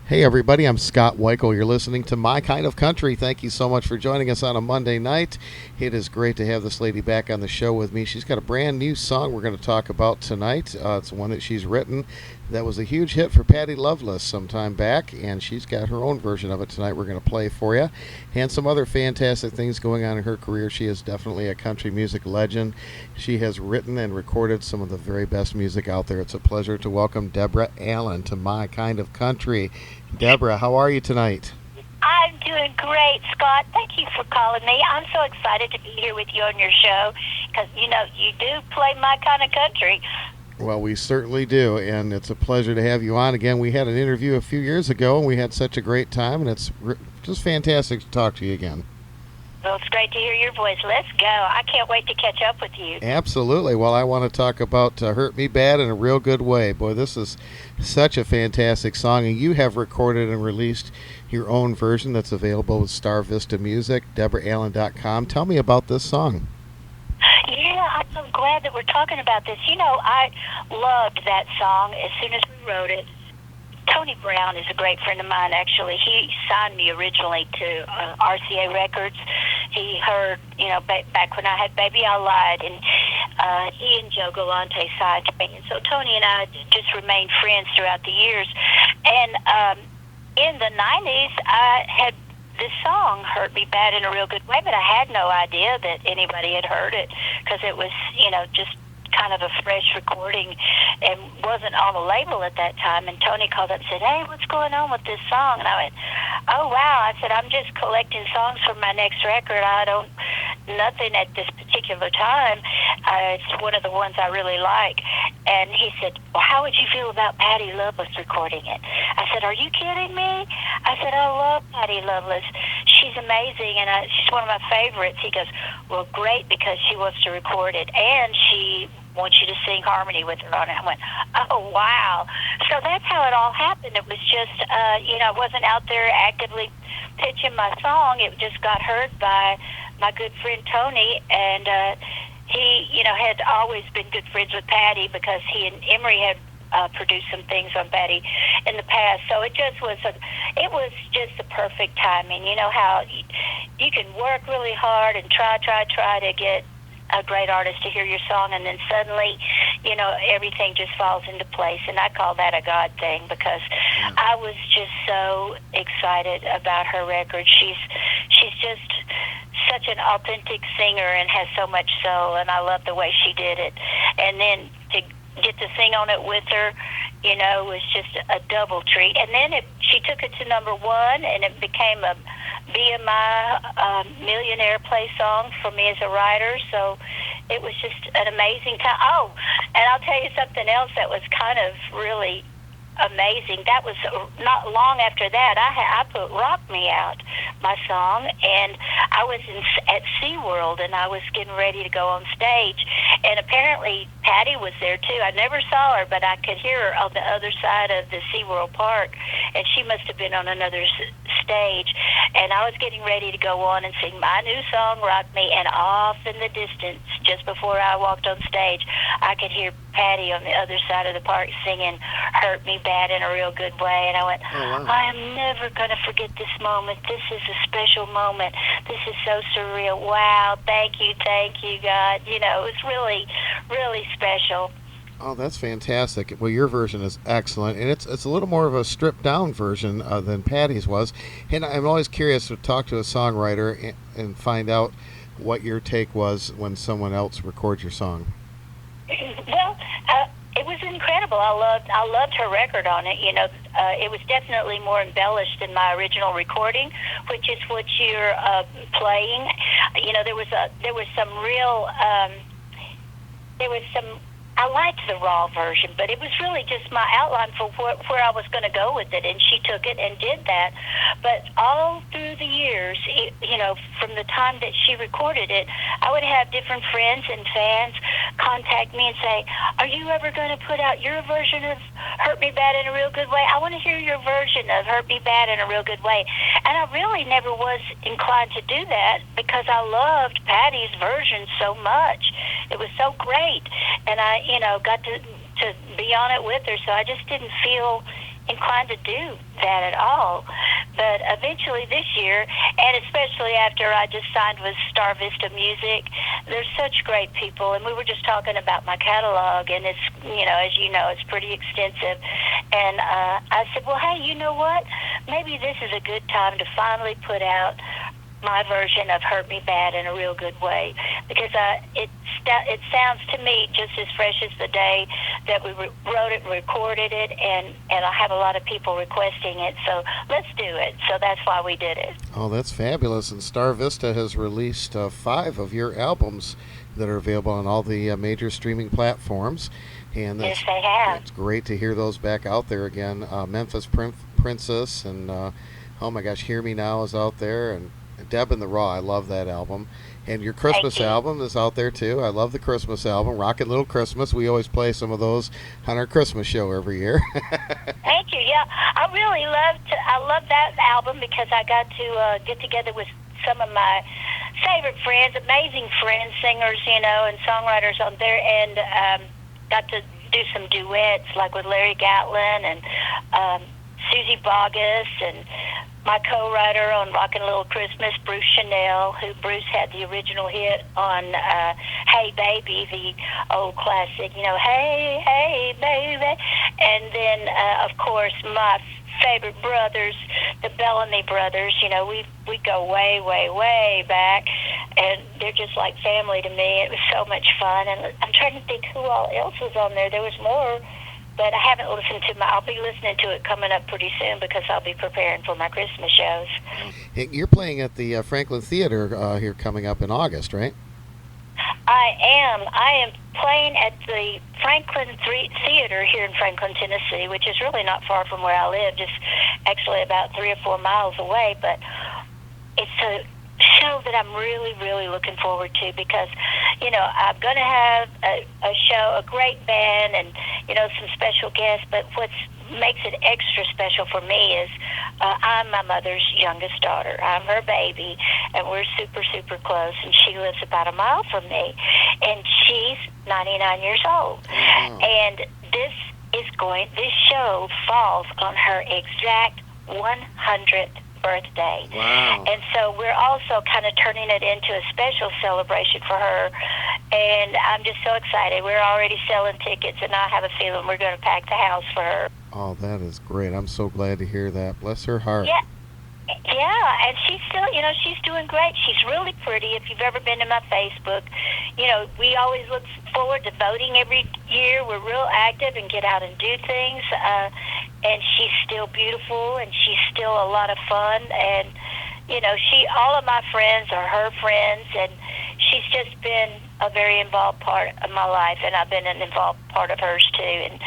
Hey everybody, I'm Scott Wikle. You're listening to My Kind of Country. Thank you so much for joining us on a Monday night. It is great to have this lady back on the show with me. She's got a brand new song we're going to talk about tonight. It's one that she's written that was a huge hit for Patty Loveless some time back, and she's got her own version of it tonight we're going to play for you. And some other fantastic things going on in her career. She is definitely a country music legend. She has written and recorded some of the very best music out there. It's a pleasure to welcome Deborah Allen to My Kind of Country. Deborah, how are you tonight? I'm doing great, Scott. Thank you for calling me. I'm so excited to be here with you on your show because, you do play my kind of country. Well, we certainly do, and it's a pleasure to have you on again. We had an interview a few years ago, and we had such a great time, and it's just fantastic to talk to you again. Well, it's great to hear your voice. Let's go. I can't wait to catch up with you. Absolutely. Well, I want to talk about Hurt Me Bad in a real good way. Boy, this is such a fantastic song, and you have recorded and released your own version that's available with Star Vista Music, DeborahAllen.com. Tell me about this song. Yeah, I'm so glad that we're talking about this. I loved that song as soon as we wrote it. Tony Brown is a great friend of mine, actually. He signed me originally to RCA Records. He heard, back when I had Baby I Lied, and he and Joe Galante signed me. And so Tony and I just remained friends throughout the years. And in the 90s, I had this song, Hurt Me Bad in a Real Good Way, but I had no idea that anybody had heard it because it was, just kind of a fresh recording and wasn't on a label at that time. And Tony called up and said, "Hey, what's going on with this song?" And I went, "Oh, wow." I said, "I'm just collecting songs for my next record. Nothing at this particular time. It's one of the ones I really like." And he said, "Well, how would you feel about Patty Loveless recording it?" I said, "Are you kidding me?" I said, "I love Patty Loveless. She's amazing, and she's one of my favorites." He goes, "Well, great, because she wants to record it, and she wants you to sing harmony with her on it." I went, "Oh, wow." So that's how it all happened. It was just, I wasn't out there actively pitching my song. It just got heard by my good friend Tony, and he, had always been good friends with Patty because he and Emery had produced some things on Patty in the past. So it was just the perfect timing. You know how you can work really hard and try to get a great artist to hear your song, and then suddenly, everything just falls into place. And I call that a God thing because I was just so excited about her record. She's just such an authentic singer and has so much soul, and I love the way she did it. And then to get to sing on it with her, was just a double treat. And then she took it to number one, and it became a BMI millionaire play song for me as a writer. So it was just an amazing time. Oh, and I'll tell you something else that was kind of really amazing. That was not long after that. I put "Rock Me Out," my song, and I was at SeaWorld, and I was getting ready to go on stage, and apparently Patty was there too. I never saw her, but I could hear her on the other side of the SeaWorld park, and she must have been on another stage, and I was getting ready to go on and sing my new song, "Rock Me," and off in the distance, just before I walked on stage, I could hear Patty on the other side of the park singing "Hurt Me Bad in a Real Good Way," and I went, "Oh, wow. I am never going to forget this moment. This is a special moment. This is so surreal. Wow, thank you, God." It was really, really special. Oh, that's fantastic. Well, your version is excellent, and it's a little more of a stripped-down version than Patty's was. And I'm always curious to talk to a songwriter and find out what your take was when someone else records your song. Well, it was incredible. I loved her record on it. It was definitely more embellished than my original recording, which is what you're playing. There was some. I liked the raw version, but it was really just my outline for where I was going to go with it, and she took it and did that. But all through the years, from the time that she recorded it, I would have different friends and fans contact me and say, "Are you ever going to put out your version of Hurt Me Bad in a Real Good Way? I want to hear your version of Hurt Me Bad in a Real Good Way." And I really never was inclined to do that because I loved Patty's version so much. It was so great. And I got to be on it with her, so I just didn't feel inclined to do that at all. But eventually this year, and especially after I just signed with Star Vista Music, there's such great people. And we were just talking about my catalog, and it's, as you know, it's pretty extensive. And I said, well, hey, you know what? Maybe this is a good time to finally put out my version of Hurt Me Bad in a real good way, because it sounds to me just as fresh as the day that we wrote it and recorded it, and I have a lot of people requesting it, so let's do it. So that's why we did it. Oh, that's fabulous. And Star Vista has released 5 of your albums that are available on all the major streaming platforms. And yes, they have. It's great to hear those back out there again. Memphis Princess and, oh my gosh, Hear Me Now is out there, and Deb and the Raw, I love that album. And your Christmas album is out there too. I love the Christmas album, Rockin' Little Christmas. We always play some of those on our Christmas show every year. Thank you. Yeah, I love that album because I got to get together with some of my favorite friends, amazing friends, singers, and songwriters on there, and got to do some duets like with Larry Gatlin and Susie Boggess, and my co-writer on Rockin' Little Christmas, Bruce Chanel, who Bruce had the original hit on Hey Baby, the old classic, Hey, Hey Baby. And then, of course, my favorite brothers, the Bellamy brothers, we go way, way, way back, and they're just like family to me. It was so much fun, and I'm trying to think who all else was on there. There was more, but I haven't listened to I'll be listening to it coming up pretty soon because I'll be preparing for my Christmas shows. You're playing at the Franklin Theater here coming up in August, right? I am playing at the Franklin Theater here in Franklin, Tennessee, which is really not far from where I live, just actually about 3 or 4 miles away. But it's a show that I'm really, really looking forward to because, I'm going to have a show, a great band, and, some special guests. But what makes it extra special for me is I'm my mother's youngest daughter. I'm her baby, and we're super, super close. And she lives about a mile from me, and she's 99 years old. Wow. And this show falls on her exact 100th birthday. Wow. And so we're also kind of turning it into a special celebration for her, and I'm just so excited. We're already selling tickets, and I have a feeling we're going to pack the house for her. Oh, that is great. I'm so glad to hear that. Bless her heart. Yeah, and she's still, she's doing great. She's really pretty. If you've ever been to my Facebook, we always look forward to voting every year. We're real active and get out and do things. And she's still beautiful, and she's still a lot of fun. And, all of my friends are her friends, and she's just been a very involved part of my life, and I've been an involved part of hers too. And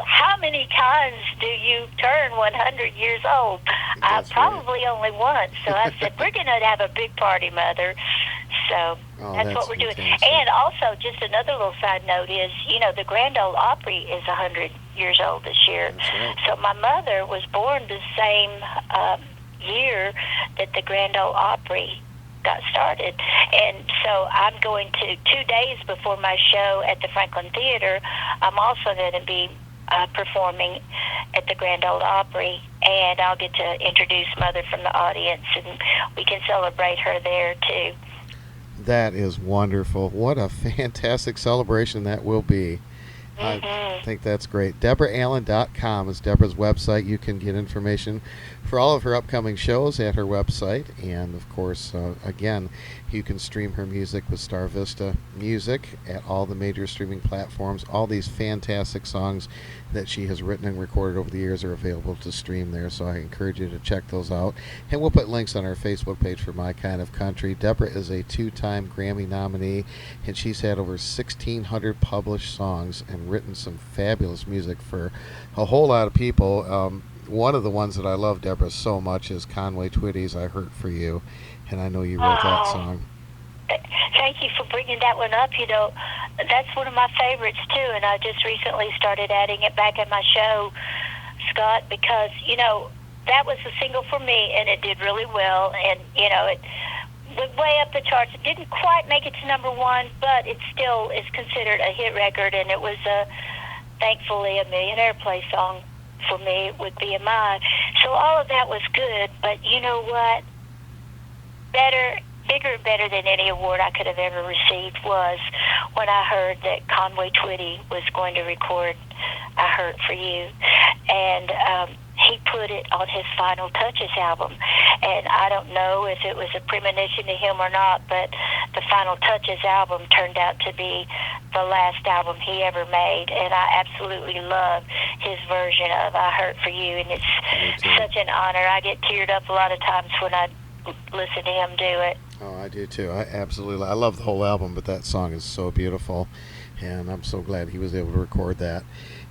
how many times do you turn 100 years old? Probably only once. So I said, we're going to have a big party, Mother. So that's what we're doing. And also, just another little side note is, the Grand Ole Opry is 100 years old this year. Right. So my mother was born the same year that the Grand Ole Opry got started. And so I'm going to, 2 days before my show at the Franklin Theater, I'm also going to be performing at the Grand Ole Opry, and I'll get to introduce Mother from the audience, and we can celebrate her there too. That is wonderful. What a fantastic celebration that will be. Mm-hmm. I think that's great. DeborahAllen.com is Deborah's website. You can get information for all of her upcoming shows at her website. And, of course, again, you can stream her music with Star Vista Music at all the major streaming platforms. All these fantastic songs that she has written and recorded over the years are available to stream there, so I encourage you to check those out. And we'll put links on our Facebook page for My Kind of Country. Deborah is a 2-time Grammy nominee, and she's had over 1,600 published songs and written some fabulous music for a whole lot of people. One of the ones that I love, Deborah, so much is Conway Twitty's I Hurt For You, and I know you wrote that song. Thank you for bringing that one up. That's one of my favorites, too, and I just recently started adding it back in my show, Scott, because, that was a single for me, and it did really well, and, it went way up the charts. It didn't quite make it to number 1, but it still is considered a hit record, and it was, thankfully, a million airplay song for me would be a mine. So all of that was good, but you know what? Bigger than any award I could have ever received was when I heard that Conway Twitty was going to record I Hurt For You. And he put it on his Final Touches album. And I don't know if it was a premonition to him or not, but the Final Touches album turned out to be the last album he ever made. And I absolutely love his version of I Hurt For You. And it's such an honor. I get teared up a lot of times when I listen to him do it. Oh, I do too. I love the whole album, but that song is so beautiful, and I'm so glad he was able to record that.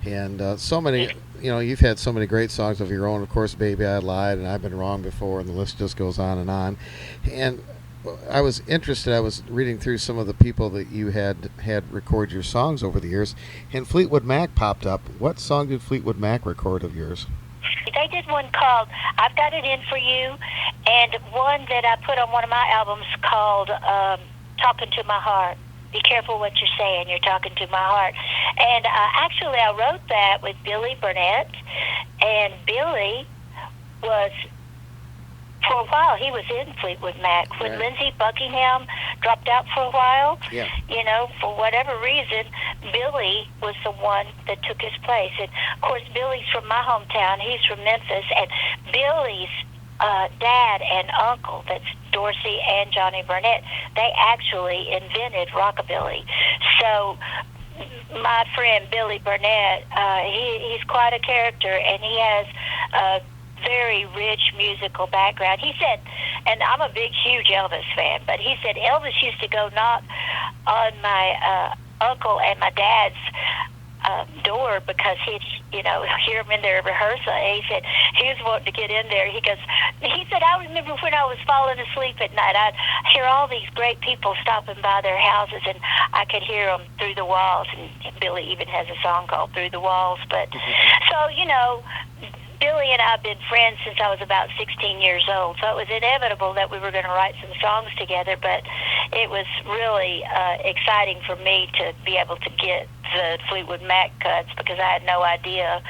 And so many, you've had so many great songs of your own. Of course, Baby I Lied, and I've Been Wrong Before, and the list just goes on and on. And I was interested. I was reading through some of the people that you had record your songs over the years, and Fleetwood Mac popped up. What song did Fleetwood Mac record of yours? They did one called I've Got It In For You, and one that I put on one of my albums called Talking To My Heart. Be careful what you're saying, you're talking to my heart. And actually I wrote that with Billy Burnett, and Billy was, for a while, he was in Fleetwood Mac. When Right. Lindsey Buckingham dropped out for a while, Yeah. for whatever reason, Billy was the one that took his place. And, of course, Billy's from my hometown. He's from Memphis. And Billy's dad and uncle, that's Dorsey and Johnny Burnett, they actually invented rockabilly. So my friend Billy Burnett, he's quite a character, and he has a very rich musical background. He said, and I'm a big, huge Elvis fan, but he said Elvis used to go knock on my uncle and my dad's door because he'd, hear him in their rehearsal. And he said he was wanting to get in there. He said, I remember when I was falling asleep at night, I'd hear all these great people stopping by their houses, and I could hear them through the walls. And Billy even has a song called Through the Walls. But so, Billy and I have been friends since I was about 16 years old, so it was inevitable that we were going to write some songs together, but it was really exciting for me to be able to get the Fleetwood Mac cuts because I had no idea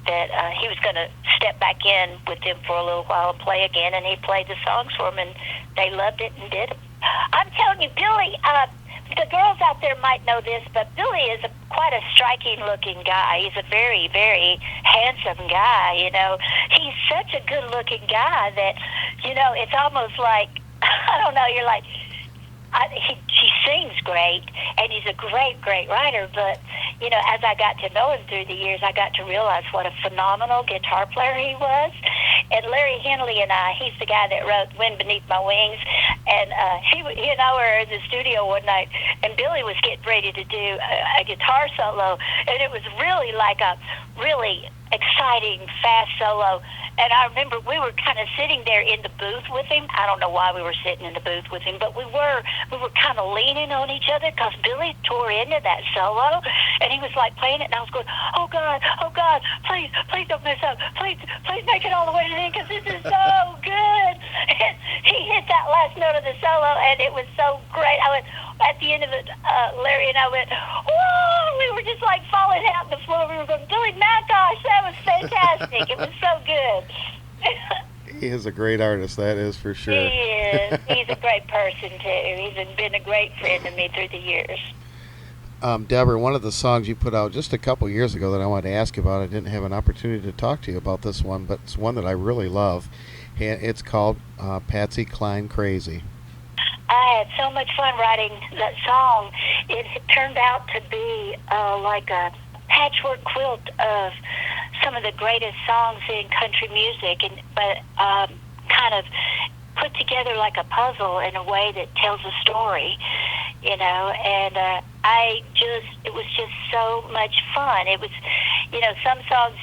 that he was going to step back in with them for a little while and play again, and he played the songs for them, and they loved it and did them. I'm telling you, Billy, the girls out there might know this, but Billy is quite a striking-looking guy. He's a very, very handsome guy, He's such a good-looking guy that, it's almost like, I don't know, you're like, he sings great, and he's a great, great writer, but, as I got to know him through the years, I got to realize what a phenomenal guitar player he was. And Larry Henley and he's the guy that wrote Wind Beneath My Wings, and he and I were in the studio one night, and Billy was getting ready to do a guitar solo, and it was really like a really exciting, fast solo. And I remember we were kind of sitting there in the booth with him. I don't know why we were sitting in the booth with him, but we were kind of leaning on each other because Billy tore into that solo, and he was like playing it, and I was going, oh God, please don't mess up. Please make it all the way to the end because this is so good. And he hit that last note of the solo, and it was so great. I went, at the end of it, Larry and I went, whoa! We were just like falling out on the floor. We were going, Billy Macintosh, that was fantastic. It was so good. He is a great artist, that is for sure. He is. He's a great person, too. He's been a great friend to me through the years. Deborah, one of the songs you put out just a couple years ago that I wanted to ask you about, I didn't have an opportunity to talk to you about this one, but it's one that I really love, and it's called Patsy Cline Crazy. I had so much fun writing that song. It turned out to be like a patchwork quilt of some of the greatest songs in country music, but kind of put together like a puzzle in a way that tells a story, and it was just so much fun. It was, some songs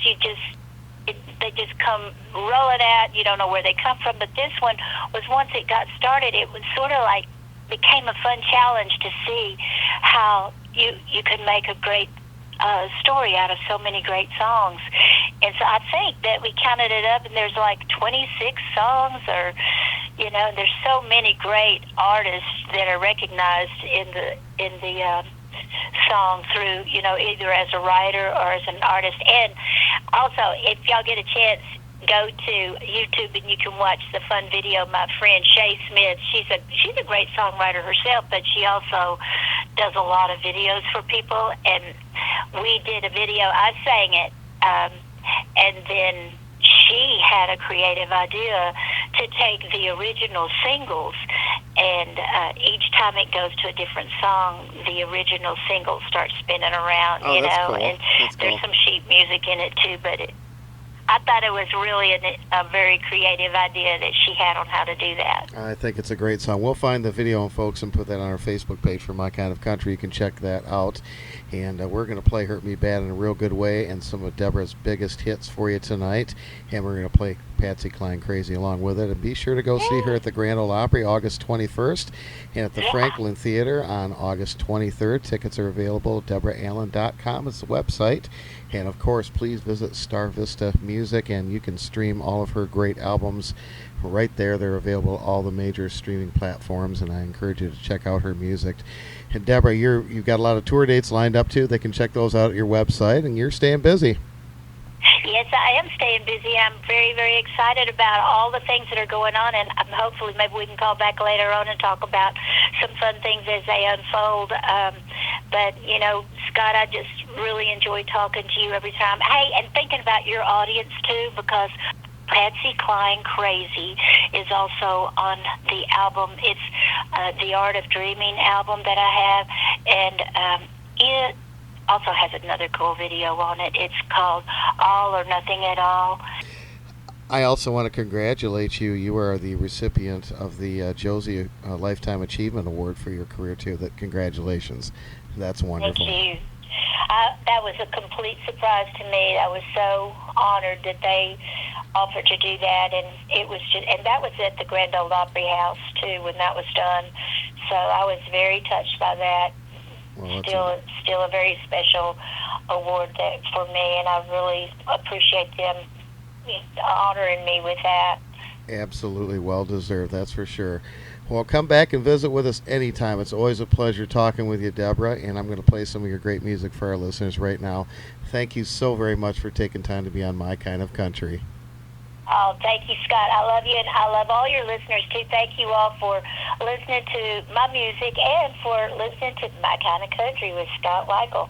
they just come rolling out, you don't know where they come from, but this one was, once it got started, it was sort of like, became a fun challenge to see how you could make a great story out of so many great songs. And so I think that we counted it up, and there's like 26 songs, or there's so many great artists that are recognized in the song through either as a writer or as an artist. And Also, if y'all get a chance, go to YouTube and you can watch the fun video of my friend Shay Smith. She's a great songwriter herself, but she also does a lot of videos for people. And we did a video. I sang it, and then she had a creative idea to take the original singles, and each time it goes to a different song, the original single starts spinning around, Oh, you that's know, cool. and That's there's cool. some sheet music in it too, but I thought it was really a very creative idea that she had on how to do that. I think it's a great song. We'll find the video, folks, and put that on our Facebook page for My Kind of Country. You can check that out. And we're going to play Hurt Me Bad in a real good way and some of Deborah's biggest hits for you tonight. And we're going to play Patsy Cline Crazy along with it. And be sure to go see her at the Grand Ole Opry August 21st and at the Franklin Theater on August 23rd. Tickets are available at DeborahAllen.com. It's the website. And, of course, please visit Star Vista Music, and you can stream all of her great albums right there. They're available on all the major streaming platforms, and I encourage you to check out her music. And, Deborah, you've got a lot of tour dates lined up, too. They can check those out at your website, and you're staying busy. Yes, I am staying busy. I'm very, very excited about all the things that are going on, and hopefully maybe we can call back later on and talk about some fun things as they unfold. But, you know, Scott, I just really enjoy talking to you every time. Hey, and thinking about your audience, too, because Patsy Cline Crazy is also on the album. It's the Art of Dreaming album that I have, and it also has another cool video on it. It's called All or Nothing at All. I also want to congratulate you. You are the recipient of the Josie Lifetime Achievement Award for your career, too. Congratulations. That's wonderful. Thank you. That was a complete surprise to me. I was so honored that they offered to do that, and that was at the Grand Ole Opry House too when that was done. So I was very touched by that. Well, still a very special award for me, and I really appreciate them honoring me with that. Absolutely well deserved, that's for sure. Well, come back and visit with us anytime. It's always a pleasure talking with you, Deborah, and I'm going to play some of your great music for our listeners right now. Thank you so very much for taking time to be on My Kind of Country. Oh, thank you, Scott. I love you, and I love all your listeners, too. Thank you all for listening to my music and for listening to My Kind of Country with Scott Wikle.